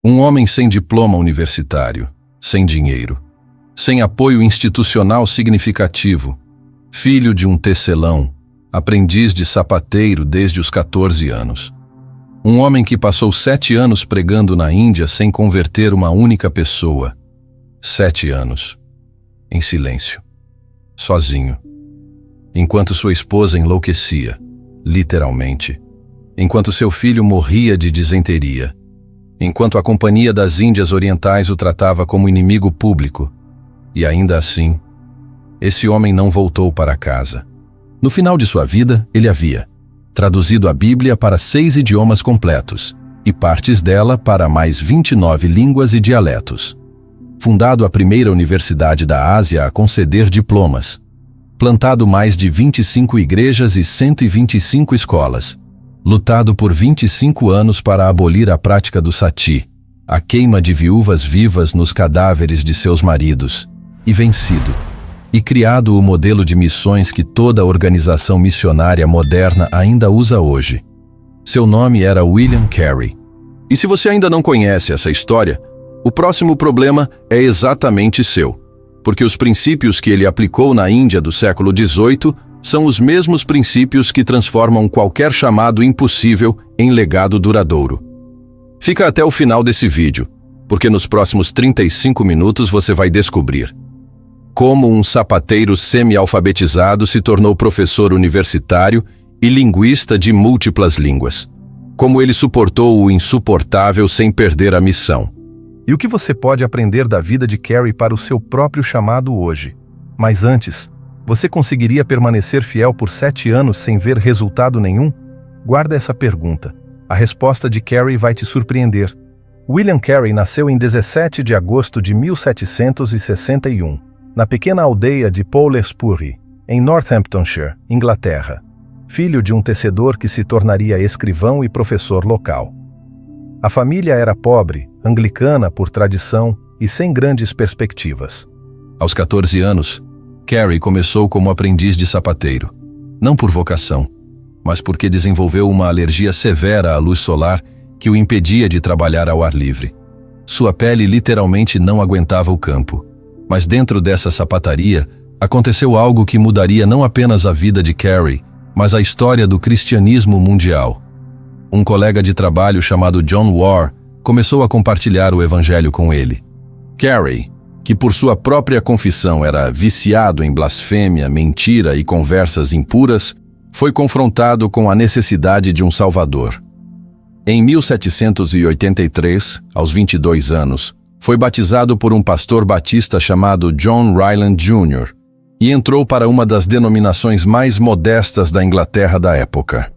Um homem sem diploma universitário, sem dinheiro, sem apoio institucional significativo, filho de um tecelão, aprendiz de sapateiro desde os 14 anos. Um homem que passou 7 anos pregando na Índia sem converter uma única pessoa. 7 anos. Em silêncio. Sozinho. Enquanto sua esposa enlouquecia, literalmente. Enquanto seu filho morria de disenteria. Enquanto a Companhia das Índias Orientais o tratava como inimigo público. E ainda assim, esse homem não voltou para casa. No final de sua vida, ele havia traduzido a Bíblia para 6 idiomas completos e partes dela para mais 29 línguas e dialetos. Fundado a primeira universidade da Ásia a conceder diplomas. Plantado mais de 25 igrejas e 125 escolas. Lutado por 25 anos para abolir a prática do sati, a queima de viúvas vivas nos cadáveres de seus maridos, e vencido. E criado o modelo de missões que toda organização missionária moderna ainda usa hoje. Seu nome era William Carey. E se você ainda não conhece essa história, o próximo problema é exatamente seu, porque os princípios que ele aplicou na Índia do século XVIII são os mesmos princípios que transformam qualquer chamado impossível em legado duradouro. Fica até o final desse vídeo, porque nos próximos 35 minutos você vai descobrir como um sapateiro semi-alfabetizado se tornou professor universitário e linguista de múltiplas línguas. Como ele suportou o insuportável sem perder a missão. E o que você pode aprender da vida de Carey para o seu próprio chamado hoje? Mas antes, você conseguiria permanecer fiel por 7 anos sem ver resultado nenhum? Guarda essa pergunta. A resposta de Carey vai te surpreender. William Carey nasceu em 17 de agosto de 1761. Na pequena aldeia de Poulsbury, em Northamptonshire, Inglaterra, filho de um tecedor que se tornaria escrivão e professor local. A família era pobre, anglicana por tradição e sem grandes perspectivas. Aos 14 anos, Carey começou como aprendiz de sapateiro, não por vocação, mas porque desenvolveu uma alergia severa à luz solar que o impedia de trabalhar ao ar livre. Sua pele literalmente não aguentava o campo. Mas dentro dessa sapataria, aconteceu algo que mudaria não apenas a vida de Carey, mas a história do cristianismo mundial. Um colega de trabalho chamado John Warr começou a compartilhar o evangelho com ele. Carey, que por sua própria confissão era viciado em blasfêmia, mentira e conversas impuras, foi confrontado com a necessidade de um salvador. Em 1783, aos 22 anos, foi batizado por um pastor batista chamado John Ryland Jr. e entrou para uma das denominações mais modestas da Inglaterra da época.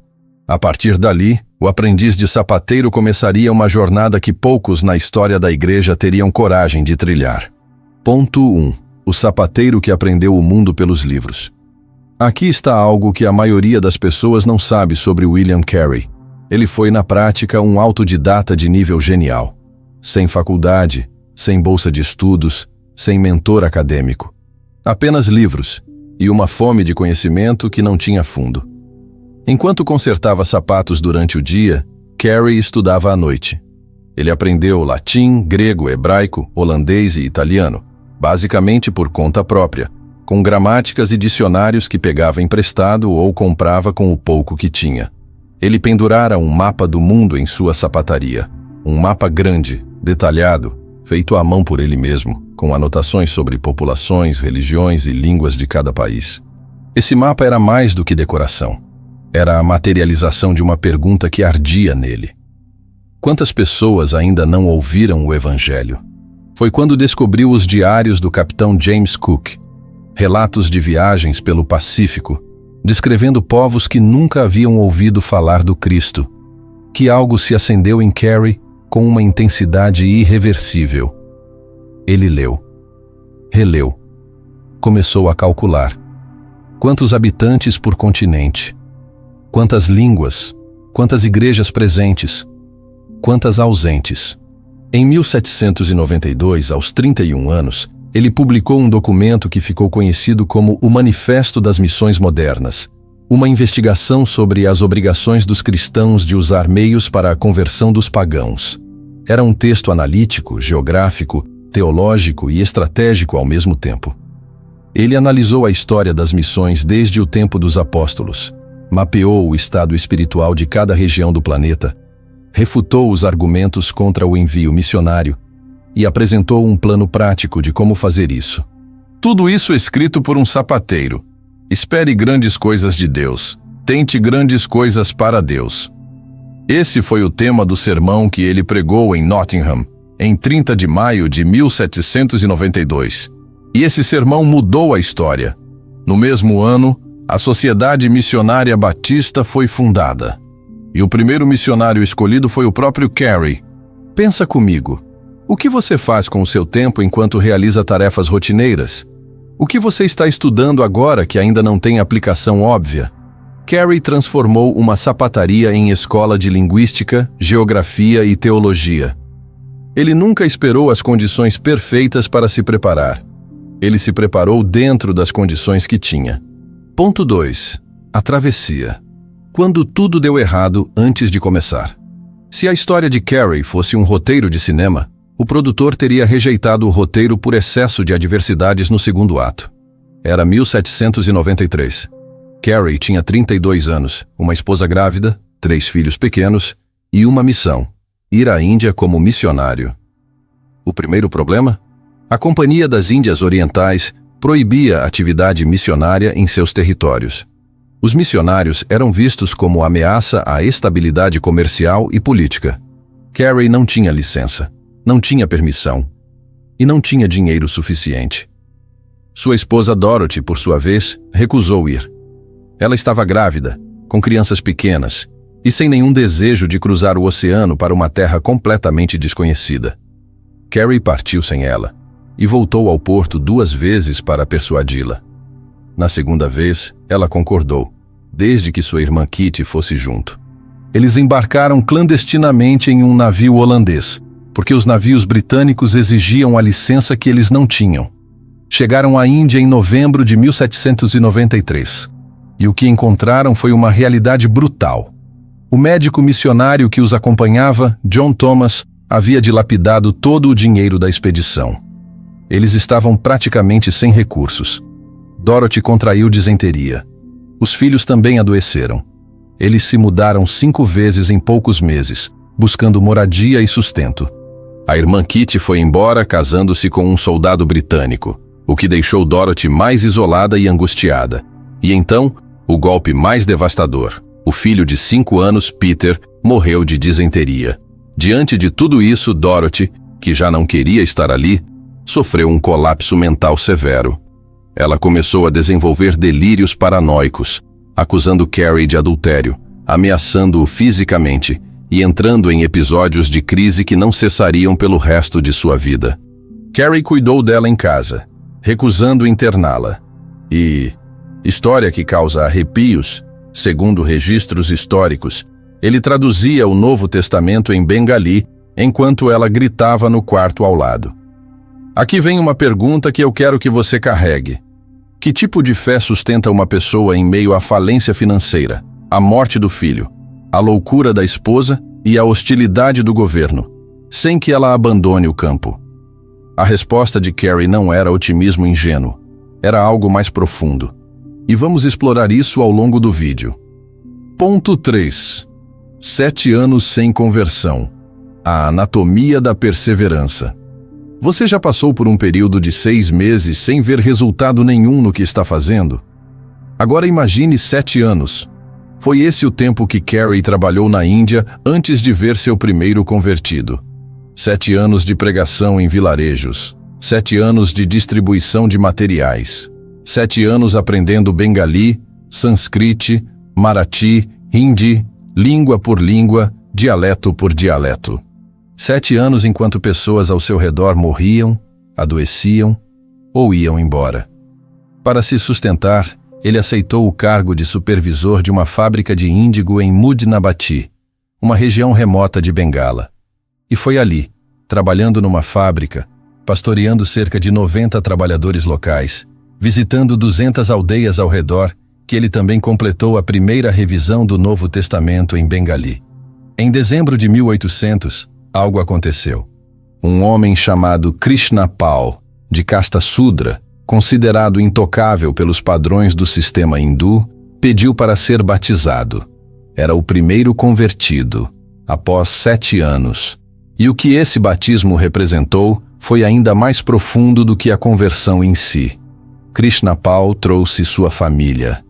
A partir dali, o aprendiz de sapateiro começaria uma jornada que poucos na história da igreja teriam coragem de trilhar. Ponto 1. O sapateiro que aprendeu o mundo pelos livros. Aqui está algo que a maioria das pessoas não sabe sobre William Carey. Ele foi, na prática, um autodidata de nível genial. Sem faculdade, sem bolsa de estudos, sem mentor acadêmico. Apenas livros e uma fome de conhecimento que não tinha fundo. Enquanto consertava sapatos durante o dia, Carey estudava à noite. Ele aprendeu latim, grego, hebraico, holandês e italiano, basicamente por conta própria, com gramáticas e dicionários que pegava emprestado ou comprava com o pouco que tinha. Ele pendurara um mapa do mundo em sua sapataria. Um mapa grande, detalhado, feito à mão por ele mesmo, com anotações sobre populações, religiões e línguas de cada país. Esse mapa era mais do que decoração. Era a materialização de uma pergunta que ardia nele. Quantas pessoas ainda não ouviram o Evangelho? Foi quando descobriu os diários do capitão James Cook, relatos de viagens pelo Pacífico, descrevendo povos que nunca haviam ouvido falar do Cristo, que algo se acendeu em Carey com uma intensidade irreversível. Ele leu, releu, começou a calcular. Quantos habitantes por continente? Quantas línguas? Quantas igrejas presentes? Quantas ausentes? Em 1792, aos 31 anos, ele publicou um documento que ficou conhecido como o Manifesto das Missões Modernas, uma investigação sobre as obrigações dos cristãos de usar meios para a conversão dos pagãos. Era um texto analítico, geográfico, teológico e estratégico ao mesmo tempo. Ele analisou a história das missões desde o tempo dos apóstolos, mapeou o estado espiritual de cada região do planeta, refutou os argumentos contra o envio missionário e apresentou um plano prático de como fazer isso. Tudo isso escrito por um sapateiro. Espere grandes coisas de Deus. Tente grandes coisas para Deus. Esse foi o tema do sermão que ele pregou em Nottingham, em 30 de maio de 1792. E esse sermão mudou a história. No mesmo ano, a Sociedade Missionária Batista foi fundada. E o primeiro missionário escolhido foi o próprio Carey. Pensa comigo. O que você faz com o seu tempo enquanto realiza tarefas rotineiras? O que você está estudando agora que ainda não tem aplicação óbvia? Carey transformou uma sapataria em escola de linguística, geografia e teologia. Ele nunca esperou as condições perfeitas para se preparar. Ele se preparou dentro das condições que tinha. Ponto 2. A travessia. Quando tudo deu errado antes de começar. Se a história de Carey fosse um roteiro de cinema, o produtor teria rejeitado o roteiro por excesso de adversidades no segundo ato. Era 1793. Carey tinha 32 anos, uma esposa grávida, 3 filhos pequenos e uma missão: ir à Índia como missionário. O primeiro problema? A Companhia das Índias Orientais proibia a atividade missionária em seus territórios. Os missionários eram vistos como ameaça à estabilidade comercial e política. Carey não tinha licença, não tinha permissão e não tinha dinheiro suficiente. Sua esposa Dorothy, por sua vez, recusou ir. Ela estava grávida, com crianças pequenas e sem nenhum desejo de cruzar o oceano para uma terra completamente desconhecida. Carey partiu sem ela e voltou ao porto 2 vezes para persuadi-la. Na segunda vez, ela concordou, desde que sua irmã Kitty fosse junto. Eles embarcaram clandestinamente em um navio holandês, porque os navios britânicos exigiam a licença que eles não tinham. Chegaram à Índia em novembro de 1793, e o que encontraram foi uma realidade brutal. O médico missionário que os acompanhava, John Thomas, havia dilapidado todo o dinheiro da expedição. Eles estavam praticamente sem recursos. Dorothy contraiu disenteria. Os filhos também adoeceram. Eles se mudaram 5 vezes em poucos meses, buscando moradia e sustento. A irmã Kitty foi embora casando-se com um soldado britânico, o que deixou Dorothy mais isolada e angustiada. E então, o golpe mais devastador. O filho de 5 anos, Peter, morreu de disenteria. Diante de tudo isso, Dorothy, que já não queria estar ali, sofreu um colapso mental severo. Ela começou a desenvolver delírios paranoicos, acusando Carey de adultério, ameaçando-o fisicamente e entrando em episódios de crise que não cessariam pelo resto de sua vida. Carey cuidou dela em casa, recusando interná-la. E, história que causa arrepios, segundo registros históricos, ele traduzia o Novo Testamento em bengali enquanto ela gritava no quarto ao lado. Aqui vem uma pergunta que eu quero que você carregue. Que tipo de fé sustenta uma pessoa em meio à falência financeira, à morte do filho, à loucura da esposa e à hostilidade do governo, sem que ela abandone o campo? A resposta de Carey não era otimismo ingênuo, era algo mais profundo. E vamos explorar isso ao longo do vídeo. Ponto 3. 7 anos sem conversão. A anatomia da perseverança. Você já passou por um período de 6 meses sem ver resultado nenhum no que está fazendo? Agora imagine 7 anos. Foi esse o tempo que Carey trabalhou na Índia antes de ver seu primeiro convertido. 7 anos de pregação em vilarejos. 7 anos de distribuição de materiais. 7 anos aprendendo bengali, sânscrito, marathi, hindi, língua por língua, dialeto por dialeto. 7 anos enquanto pessoas ao seu redor morriam, adoeciam ou iam embora. Para se sustentar, ele aceitou o cargo de supervisor de uma fábrica de índigo em Mudnabati, uma região remota de Bengala. E foi ali, trabalhando numa fábrica, pastoreando cerca de 90 trabalhadores locais, visitando 200 aldeias ao redor, que ele também completou a primeira revisão do Novo Testamento em bengali. Em dezembro de 1800, algo aconteceu. Um homem chamado Krishna Pal, de casta Sudra, considerado intocável pelos padrões do sistema hindu, pediu para ser batizado. Era o primeiro convertido, após 7 anos. E o que esse batismo representou foi ainda mais profundo do que a conversão em si. Krishna Pal trouxe sua família.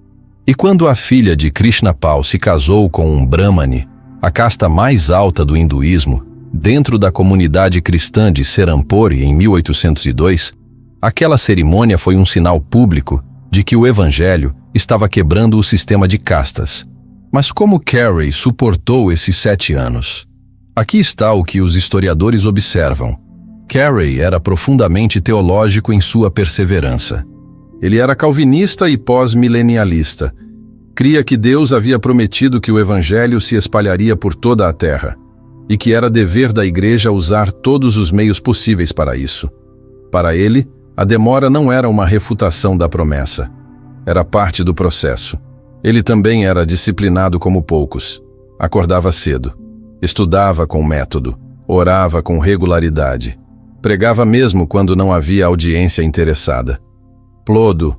E quando a filha de Krishna Pal se casou com um Brahmane, a casta mais alta do hinduísmo, dentro da comunidade cristã de Serampore em 1802, aquela cerimônia foi um sinal público de que o evangelho estava quebrando o sistema de castas. Mas como Carey suportou esses 7 anos? Aqui está o que os historiadores observam. Carey era profundamente teológico em sua perseverança. Ele era calvinista e pós-milenialista. Cria que Deus havia prometido que o evangelho se espalharia por toda a terra e que era dever da igreja usar todos os meios possíveis para isso. Para ele, a demora não era uma refutação da promessa. Era parte do processo. Ele também era disciplinado como poucos. Acordava cedo. Estudava com método. Orava com regularidade. Pregava mesmo quando não havia audiência interessada. Plodo,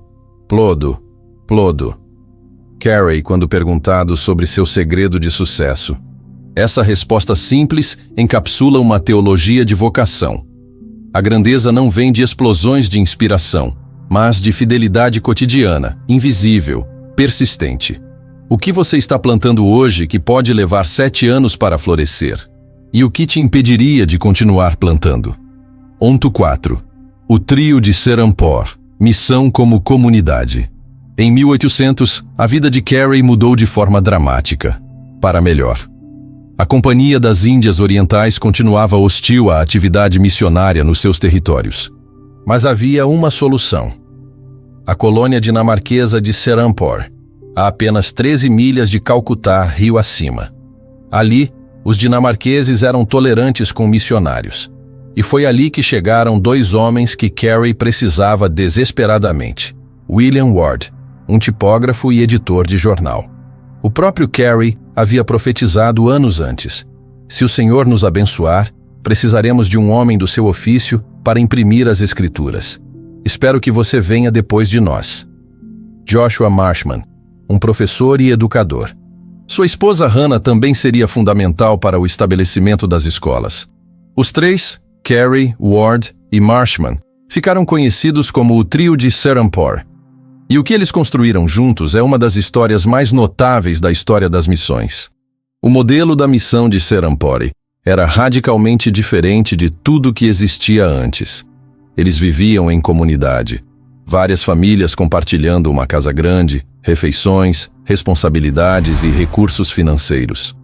plodo, plodo. Carey, quando perguntado sobre seu segredo de sucesso. Essa resposta simples encapsula uma teologia de vocação. A grandeza não vem de explosões de inspiração, mas de fidelidade cotidiana, invisível, persistente. O que você está plantando hoje que pode levar 7 anos para florescer? E o que te impediria de continuar plantando? Ponto 4. O trio de Serampore. Missão como comunidade. Em 1800, a vida de Carey mudou de forma dramática, para melhor. A Companhia das Índias Orientais continuava hostil à atividade missionária nos seus territórios. Mas havia uma solução. A colônia dinamarquesa de Serampore, a apenas 13 milhas de Calcutá, rio acima. Ali, os dinamarqueses eram tolerantes com missionários. E foi ali que chegaram 2 homens que Carey precisava desesperadamente. William Ward, um tipógrafo e editor de jornal. O próprio Carey havia profetizado anos antes. Se o Senhor nos abençoar, precisaremos de um homem do seu ofício para imprimir as escrituras. Espero que você venha depois de nós. Joshua Marshman, um professor e educador. Sua esposa Hannah também seria fundamental para o estabelecimento das escolas. Os 3, Carey, Ward e Marshman, ficaram conhecidos como o trio de Serampore. E o que eles construíram juntos é uma das histórias mais notáveis da história das missões. O modelo da missão de Serampore era radicalmente diferente de tudo que existia antes. Eles viviam em comunidade, várias famílias compartilhando uma casa grande, refeições, responsabilidades e recursos financeiros.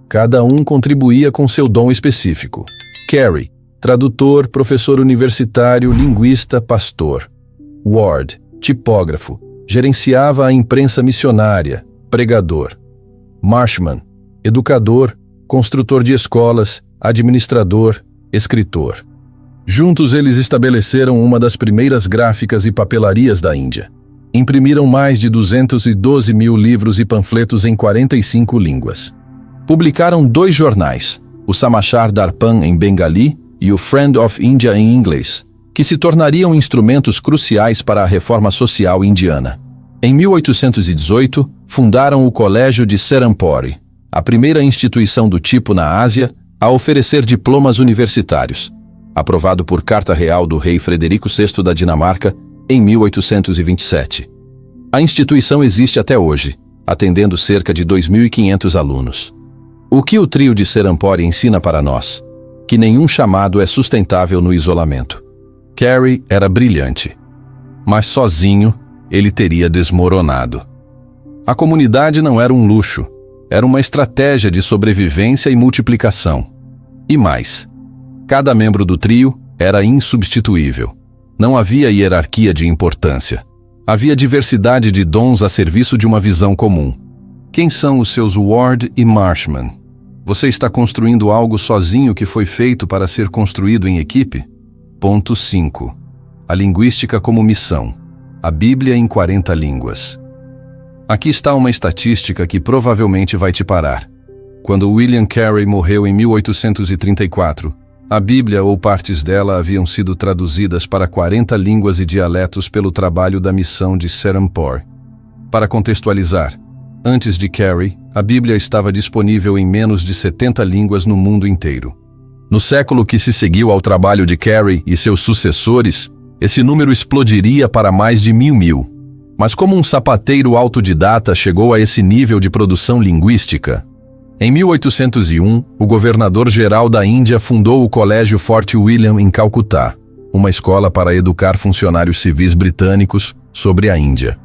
Cada um contribuía com seu dom específico. Carey, tradutor, professor universitário, linguista, pastor. Ward, tipógrafo, gerenciava a imprensa missionária, pregador. Marshman, educador, construtor de escolas, administrador, escritor. Juntos eles estabeleceram uma das primeiras gráficas e papelarias da Índia. Imprimiram mais de 212 mil livros e panfletos em 45 línguas. Publicaram 2 jornais, o Samachar Darpan em bengali e o Friend of India em inglês, que se tornariam instrumentos cruciais para a reforma social indiana. Em 1818, fundaram o Colégio de Serampore, a primeira instituição do tipo na Ásia a oferecer diplomas universitários, aprovado por Carta Real do rei Frederico VI da Dinamarca em 1827. A instituição existe até hoje, atendendo cerca de 2.500 alunos. O que o trio de Serampore ensina para nós? Que nenhum chamado é sustentável no isolamento. Carey era brilhante, mas sozinho ele teria desmoronado. A comunidade não era um luxo, era uma estratégia de sobrevivência e multiplicação. E mais, cada membro do trio era insubstituível. Não havia hierarquia de importância. Havia diversidade de dons a serviço de uma visão comum. Quem são os seus Ward e Marshman? Você está construindo algo sozinho que foi feito para ser construído em equipe? Ponto 5. A linguística como missão. A Bíblia em 40 línguas. Aqui está uma estatística que provavelmente vai te parar. Quando William Carey morreu em 1834, a Bíblia ou partes dela haviam sido traduzidas para 40 línguas e dialetos pelo trabalho da missão de Serampore. Para contextualizar, antes de Carey, a Bíblia estava disponível em menos de 70 línguas no mundo inteiro. No século que se seguiu ao trabalho de Carey e seus sucessores, esse número explodiria para mais de 1.000. Mas como um sapateiro autodidata chegou a esse nível de produção linguística? Em 1801, o governador-geral da Índia fundou o Colégio Fort William em Calcutá, uma escola para educar funcionários civis britânicos sobre a Índia.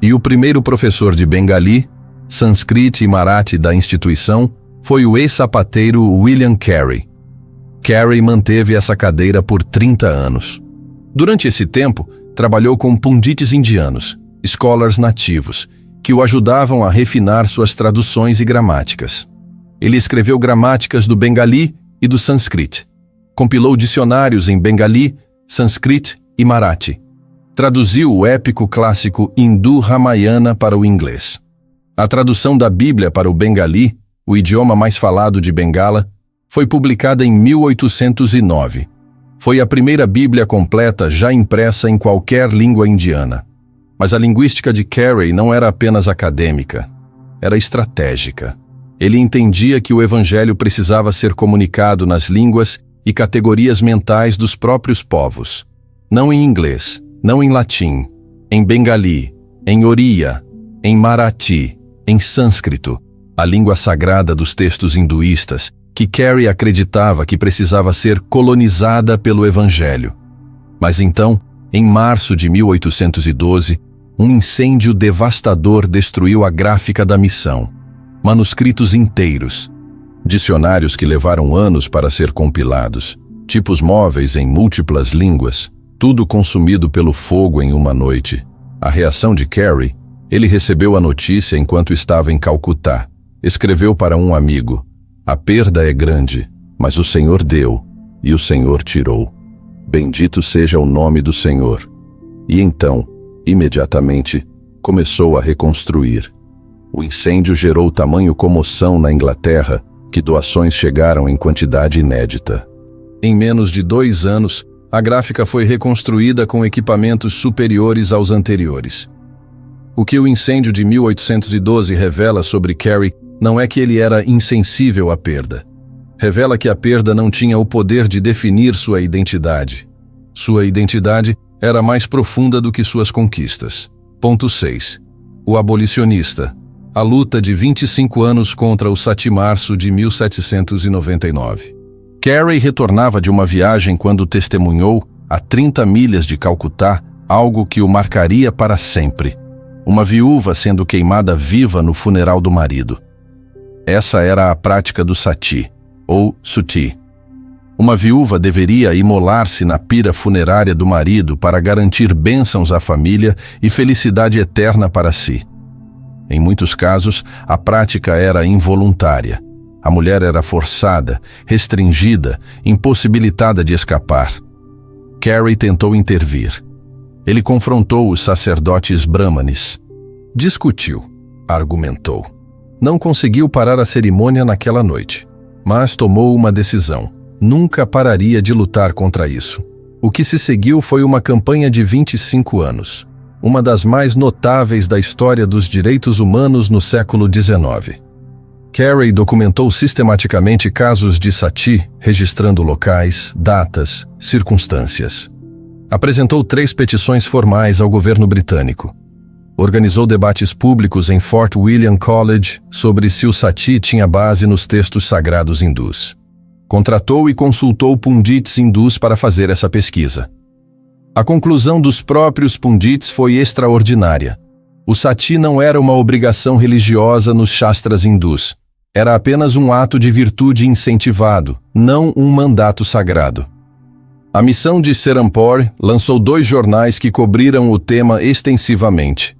E o primeiro professor de Bengali, Sânscrito e Marathi da instituição foi o ex-sapateiro William Carey. Carey manteve essa cadeira por 30 anos. Durante esse tempo, trabalhou com pundits indianos, scholars nativos, que o ajudavam a refinar suas traduções e gramáticas. Ele escreveu gramáticas do Bengali e do Sânscrito. Compilou dicionários em Bengali, Sânscrito e Marathi. Traduziu o épico clássico hindu Ramayana para o inglês. A tradução da Bíblia para o Bengali, o idioma mais falado de Bengala, foi publicada em 1809. Foi a primeira Bíblia completa já impressa em qualquer língua indiana. Mas a linguística de Carey não era apenas acadêmica, era estratégica. Ele entendia que o Evangelho precisava ser comunicado nas línguas e categorias mentais dos próprios povos. Não em inglês, não em latim, em Bengali, em Oriya, em Marathi, em sânscrito, a língua sagrada dos textos hinduístas, que Carey acreditava que precisava ser colonizada pelo Evangelho. Mas então, em março de 1812, um incêndio devastador destruiu a gráfica da missão. Manuscritos inteiros, dicionários que levaram anos para ser compilados, tipos móveis em múltiplas línguas, tudo consumido pelo fogo em uma noite. A reação de Carey: ele recebeu a notícia enquanto estava em Calcutá. Escreveu para um amigo: "A perda é grande, mas o Senhor deu, e o Senhor tirou. Bendito seja o nome do Senhor." E então, imediatamente, começou a reconstruir. O incêndio gerou tamanho comoção na Inglaterra que doações chegaram em quantidade inédita. Em menos de 2 anos, a gráfica foi reconstruída com equipamentos superiores aos anteriores. O que o incêndio de 1812 revela sobre Carey não é que ele era insensível à perda. Revela que a perda não tinha o poder de definir sua identidade. Sua identidade era mais profunda do que suas conquistas. Ponto 6. O abolicionista. A luta de 25 anos contra o Satimarço de 1799. Carey retornava de uma viagem quando testemunhou, a 30 milhas de Calcutá, algo que o marcaria para sempre. Uma viúva sendo queimada viva no funeral do marido. Essa era a prática do sati, ou suti. Uma viúva deveria imolar-se na pira funerária do marido para garantir bênçãos à família e felicidade eterna para si. Em muitos casos, a prática era involuntária. A mulher era forçada, restringida, impossibilitada de escapar. Carey tentou intervir. Ele confrontou os sacerdotes brahmanes. Discutiu, argumentou. Não conseguiu parar a cerimônia naquela noite, mas tomou uma decisão. Nunca pararia de lutar contra isso. O que se seguiu foi uma campanha de 25 anos, uma das mais notáveis da história dos direitos humanos no século XIX. Carey documentou sistematicamente casos de sati, registrando locais, datas, circunstâncias. Apresentou 3 petições formais ao governo britânico. Organizou debates públicos em Fort William College sobre se o sati tinha base nos textos sagrados hindus. Contratou e consultou pundits hindus para fazer essa pesquisa. A conclusão dos próprios pundits foi extraordinária. O sati não era uma obrigação religiosa nos shastras hindus. Era apenas um ato de virtude incentivado, não um mandato sagrado. A missão de Serampore lançou 2 jornais que cobriram o tema extensivamente.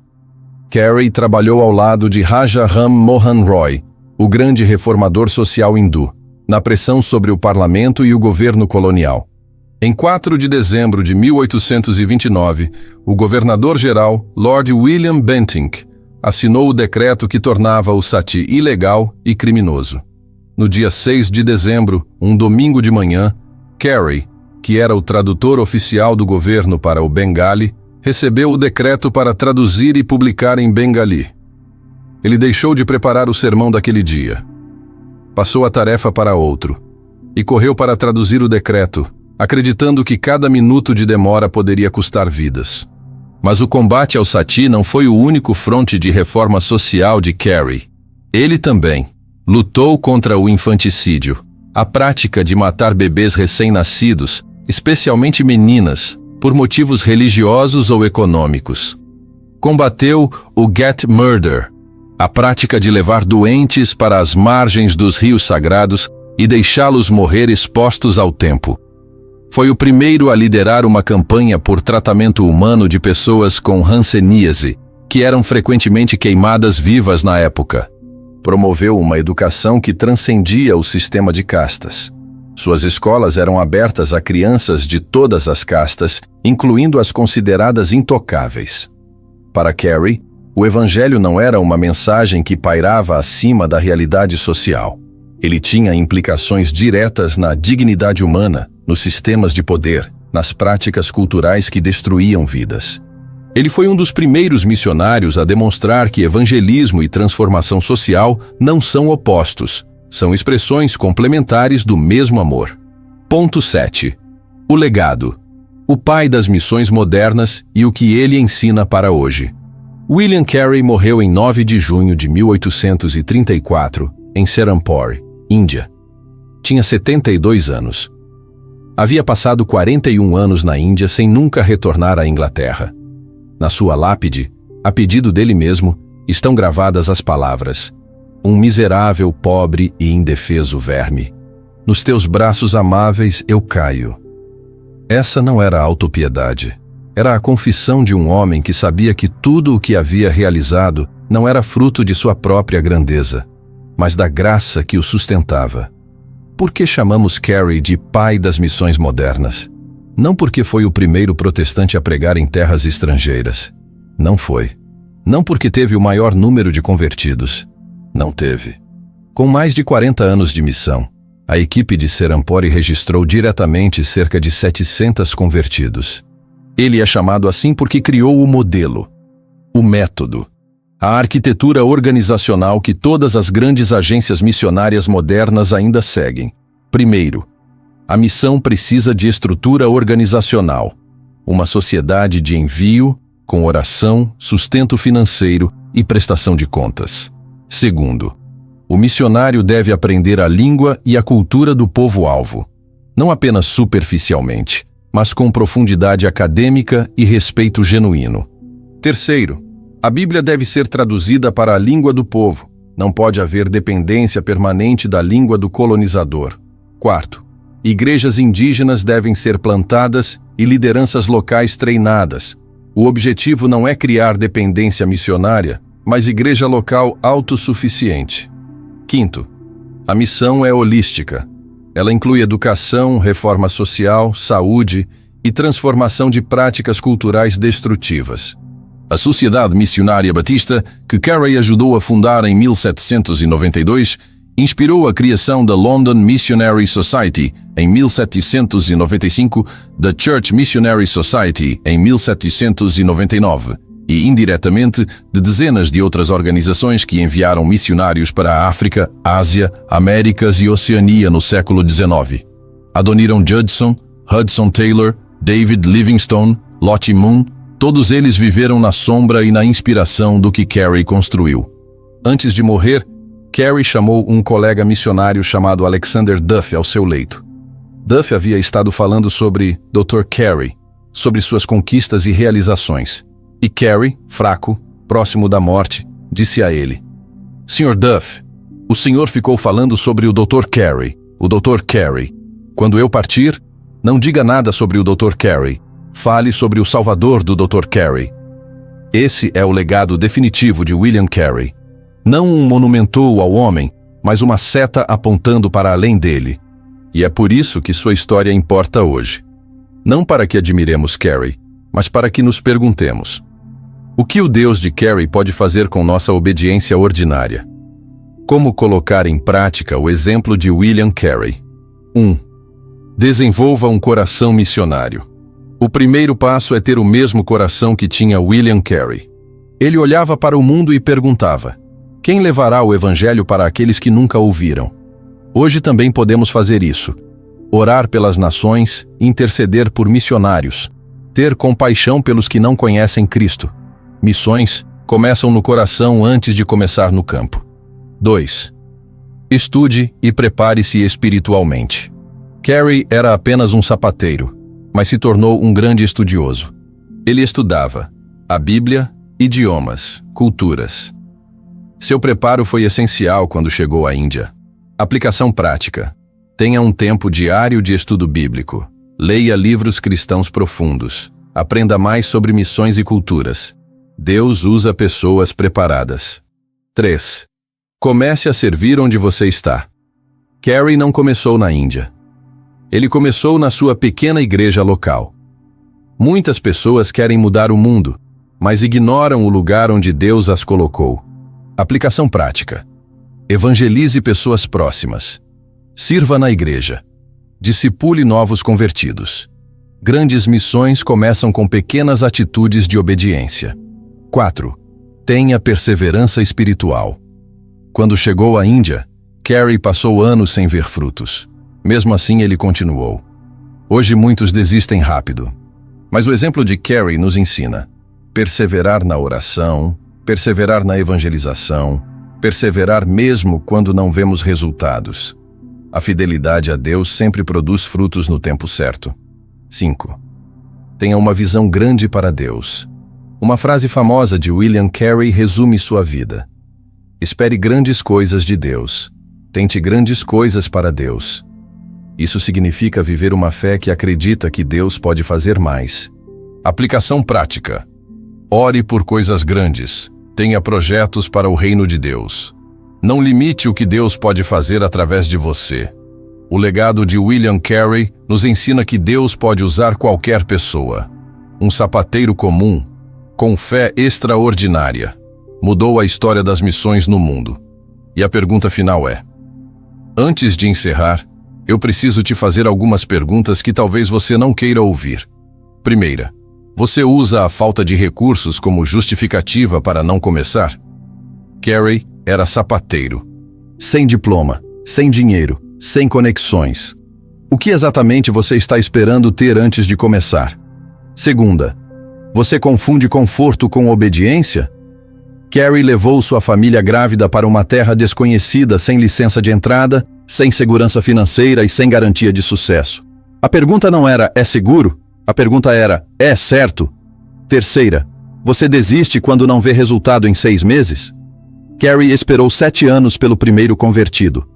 Carey trabalhou ao lado de Raja Ram Mohan Roy, o grande reformador social hindu, na pressão sobre o parlamento e o governo colonial. Em 4 de dezembro de 1829, o governador-geral, Lord William Bentinck, assinou o decreto que tornava o sati ilegal e criminoso. No dia 6 de dezembro, um domingo de manhã, Carey, que era o tradutor oficial do governo para o Bengali, recebeu o decreto para traduzir e publicar em Bengali. Ele deixou de preparar o sermão daquele dia. Passou a tarefa para outro e correu para traduzir o decreto, acreditando que cada minuto de demora poderia custar vidas. Mas o combate ao sati não foi o único fronte de reforma social de Carey. Ele também lutou contra o infanticídio, a prática de matar bebês recém-nascidos, especialmente meninas, por motivos religiosos ou econômicos. Combateu o Get Murder, a prática de levar doentes para as margens dos rios sagrados e deixá-los morrer expostos ao tempo. Foi o primeiro a liderar uma campanha por tratamento humano de pessoas com hanseníase, que eram frequentemente queimadas vivas na época. Promoveu uma educação que transcendia o sistema de castas. Suas escolas eram abertas a crianças de todas as castas, incluindo as consideradas intocáveis. Para Carey, o evangelho não era uma mensagem que pairava acima da realidade social. Ele tinha implicações diretas na dignidade humana, nos sistemas de poder, nas práticas culturais que destruíam vidas. Ele foi um dos primeiros missionários a demonstrar que evangelismo e transformação social não são opostos, são expressões complementares do mesmo amor. Ponto 7. O legado. O pai das missões modernas e o que ele ensina para hoje. William Carey morreu em 9 de junho de 1834, em Serampore, Índia. Tinha 72 anos. Havia passado 41 anos na Índia sem nunca retornar à Inglaterra. Na sua lápide, a pedido dele mesmo, estão gravadas as palavras: "Um miserável, pobre e indefeso verme. Nos teus braços amáveis eu caio." Essa não era autopiedade. Era a confissão de um homem que sabia que tudo o que havia realizado não era fruto de sua própria grandeza, mas da graça que o sustentava. Por que chamamos Carey de pai das missões modernas? Não porque foi o primeiro protestante a pregar em terras estrangeiras. Não foi. Não porque teve o maior número de convertidos. Não teve. Com mais de 40 anos de missão, a equipe de Serampore registrou diretamente cerca de 700 convertidos. Ele é chamado assim porque criou o modelo, o método, a arquitetura organizacional que todas as grandes agências missionárias modernas ainda seguem. Primeiro, a missão precisa de estrutura organizacional, uma sociedade de envio, com oração, sustento financeiro e prestação de contas. Segundo, o missionário deve aprender a língua e a cultura do povo-alvo, não apenas superficialmente, mas com profundidade acadêmica e respeito genuíno. Terceiro, a Bíblia deve ser traduzida para a língua do povo, não pode haver dependência permanente da língua do colonizador. Quarto, igrejas indígenas devem ser plantadas e lideranças locais treinadas. O objetivo não é criar dependência missionária, mas igreja local autossuficiente. Quinto, a missão é holística. Ela inclui educação, reforma social, saúde e transformação de práticas culturais destrutivas. A Sociedade Missionária Batista, que Carey ajudou a fundar em 1792, inspirou a criação da London Missionary Society em 1795, da Church Missionary Society em 1799 e, indiretamente, de dezenas de outras organizações que enviaram missionários para a África, Ásia, Américas e Oceania no século XIX. Adoniram Judson, Hudson Taylor, David Livingstone, Lottie Moon, todos eles viveram na sombra e na inspiração do que Carey construiu. Antes de morrer, Carey chamou um colega missionário chamado Alexander Duff ao seu leito. Duff havia estado falando sobre Dr. Carey, sobre suas conquistas e realizações. E Carey, fraco, próximo da morte, disse a ele: "Sr. Duff, o senhor ficou falando sobre o Dr. Carey, o Dr. Carey. Quando eu partir, não diga nada sobre o Dr. Carey. Fale sobre o Salvador do Dr. Carey." Esse é o legado definitivo de William Carey. Não um monumentou ao homem, mas uma seta apontando para além dele. E é por isso que sua história importa hoje. Não para que admiremos Carey, mas para que nos perguntemos: o que o Deus de Carey pode fazer com nossa obediência ordinária? Como colocar em prática o exemplo de William Carey? 1. Desenvolva um coração missionário. O primeiro passo é ter o mesmo coração que tinha William Carey. Ele olhava para o mundo e perguntava: quem levará o Evangelho para aqueles que nunca ouviram? Hoje também podemos fazer isso. Orar pelas nações, interceder por missionários, ter compaixão pelos que não conhecem Cristo. Missões começam no coração antes de começar no campo. 2. Estude e prepare-se espiritualmente. Carey era apenas um sapateiro, mas se tornou um grande estudioso. Ele estudava a Bíblia, idiomas, culturas. Seu preparo foi essencial quando chegou à Índia. Aplicação prática. Tenha um tempo diário de estudo bíblico. Leia livros cristãos profundos. Aprenda mais sobre missões e culturas. Deus usa pessoas preparadas. 3. Comece a servir onde você está. Carey não começou na Índia. Ele começou na sua pequena igreja local. Muitas pessoas querem mudar o mundo, mas ignoram o lugar onde Deus as colocou. Aplicação prática. Evangelize pessoas próximas. Sirva na igreja. Discipule novos convertidos. Grandes missões começam com pequenas atitudes de obediência. 4. Tenha perseverança espiritual. Quando chegou à Índia, Carey passou anos sem ver frutos. Mesmo assim, ele continuou. Hoje muitos desistem rápido. Mas o exemplo de Carey nos ensina: perseverar na oração, perseverar na evangelização, perseverar mesmo quando não vemos resultados. A fidelidade a Deus sempre produz frutos no tempo certo. 5. Tenha uma visão grande para Deus. Uma frase famosa de William Carey resume sua vida. Espere grandes coisas de Deus. Tente grandes coisas para Deus. Isso significa viver uma fé que acredita que Deus pode fazer mais. Aplicação prática. Ore por coisas grandes. Tenha projetos para o reino de Deus. Não limite o que Deus pode fazer através de você. O legado de William Carey nos ensina que Deus pode usar qualquer pessoa. Um sapateiro comum, com fé extraordinária, mudou a história das missões no mundo. E a pergunta final é: antes de encerrar, eu preciso te fazer algumas perguntas que talvez você não queira ouvir. Primeira, você usa a falta de recursos como justificativa para não começar? Carey era sapateiro. Sem diploma, sem dinheiro, sem conexões. O que exatamente você está esperando ter antes de começar? Segunda, você confunde conforto com obediência? Carey levou sua família grávida para uma terra desconhecida, sem licença de entrada, sem segurança financeira e sem garantia de sucesso. A pergunta não era: é seguro? A pergunta era: é certo? Terceira, você desiste quando não vê resultado em 6 meses? Carey esperou 7 anos pelo primeiro convertido.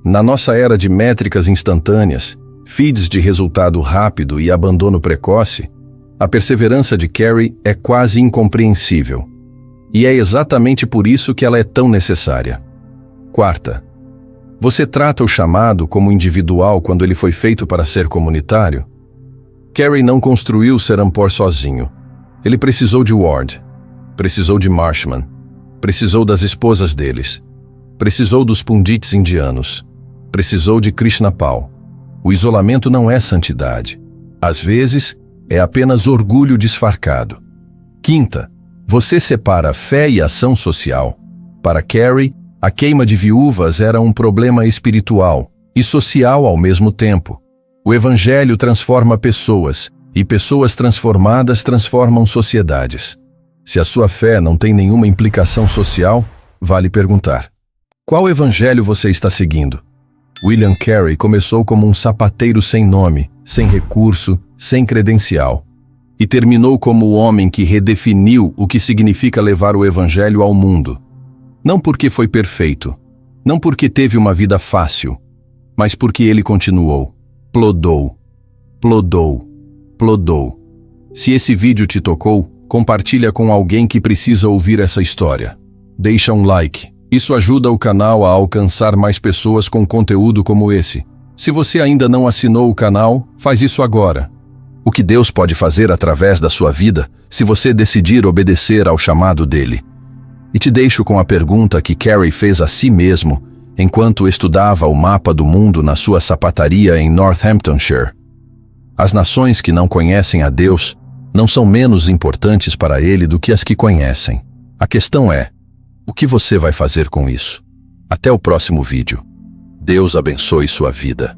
Na nossa era de métricas instantâneas, feeds de resultado rápido e abandono precoce, a perseverança de Carey é quase incompreensível. E é exatamente por isso que ela é tão necessária. Quarta, você trata o chamado como individual quando ele foi feito para ser comunitário? Carey não construiu Serampore sozinho. Ele precisou de Ward, precisou de Marshman, precisou das esposas deles, precisou dos pundits indianos, precisou de Krishnapal. O isolamento não é santidade. Às vezes, é apenas orgulho disfarçado. Quinta, você separa fé e ação social. Para Carey, a queima de viúvas era um problema espiritual e social ao mesmo tempo. O Evangelho transforma pessoas, e pessoas transformadas transformam sociedades. Se a sua fé não tem nenhuma implicação social, vale perguntar: qual Evangelho você está seguindo? William Carey começou como um sapateiro sem nome, sem recurso, sem credencial. E terminou como o homem que redefiniu o que significa levar o Evangelho ao mundo. Não porque foi perfeito, não porque teve uma vida fácil, mas porque ele continuou. Plodou, plodou, plodou. Se esse vídeo te tocou, compartilha com alguém que precisa ouvir essa história. Deixa um like. Isso ajuda o canal a alcançar mais pessoas com conteúdo como esse. Se você ainda não assinou o canal, faz isso agora. O que Deus pode fazer através da sua vida se você decidir obedecer ao chamado dele? E te deixo com a pergunta que Carey fez a si mesmo enquanto estudava o mapa do mundo na sua sapataria em Northamptonshire. As nações que não conhecem a Deus não são menos importantes para ele do que as que conhecem. A questão é, o que você vai fazer com isso? Até o próximo vídeo. Deus abençoe sua vida.